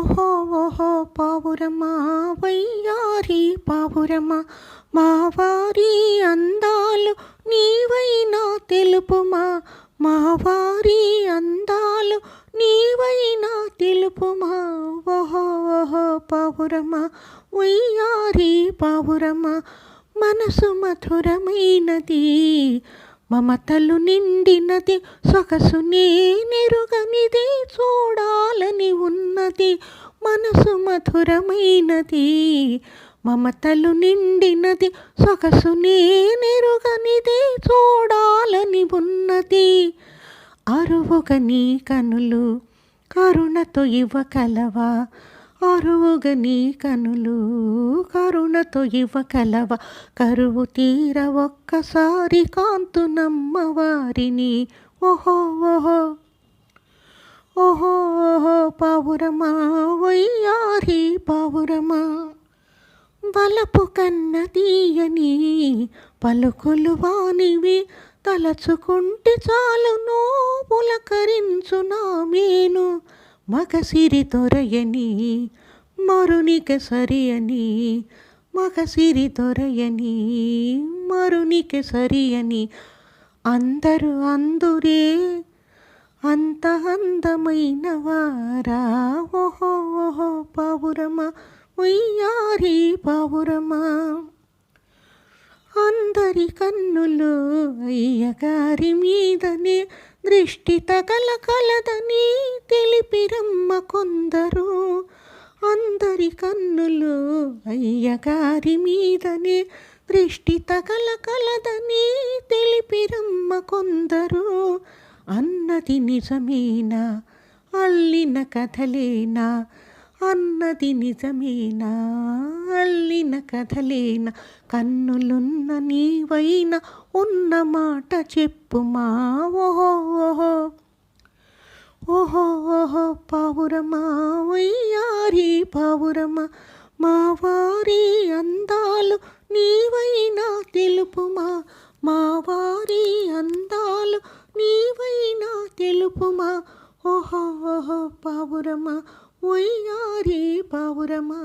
ఓహో ఓహో పావురమా వయ్యారి పావురమా మా వారి అందాలు నీవైనా తెలుపుమా మా వారి అందాలు నీవైనా తెలుపుమా ఓహో ఓహో పావురమా వయ్యారి పావురమా మనసు మధురమైనది మమతలు నిండినది సొగసు నేనెరుగనిది చూడాలని ఉన్నది మనసు మధురమైనది మమతలు నిండినది సొగసు నేనెరుగనిది చూడాలని ఉన్నది అరువుగా నీ కనులు కరుణతో ఇవ్వకలవా అరువుగా నీ కనులు కరుణతో ఇవ్వకలవా కరువు తీర ఒక్కసారి కాంతునమ్మ వారిని ఓహో ఓహో ఓహో ఓహో పావురమా వయ్యారి పావురమా వలపు కన్న తీయని పలుకులు వానివి తలచుకుంటే చాలును పులకరించునా మేను మగసిరి దొరయని మరునిక సరి అని మగసిరి దొరయని మరునిక సరి అని అందరూ అందురే అంత అందమైన వారా ఓహో ఓహో పావురమా వయ్యారి పావురమా అందరి కన్నులు అయ్యగారి మీదనే దృష్టి తగలకలదని తెలిపిరమ్మ కొందరు అందరి కన్నులు అయ్యగారి మీదనే దృష్టి తగలకలదని తెలిపిరమ్మ కొందరు అన్నది నిజమేనా అల్లిన కథలేనా అన్నది నిజమేనా అల్లిన కథలేనా కన్నులున్న నీవైనా ఉన్న మాట చెప్పుమా ఓహో ఓహో ఓహో ఓహో పావురమా వయ్యారి పావురమా మా వారి అందాలు నీవైనా తెలుపుమా మా వారి అందాలు నీవైనా తెలుపుమా ఓహో ఓహో పావురమా వయ్యారి పావురమా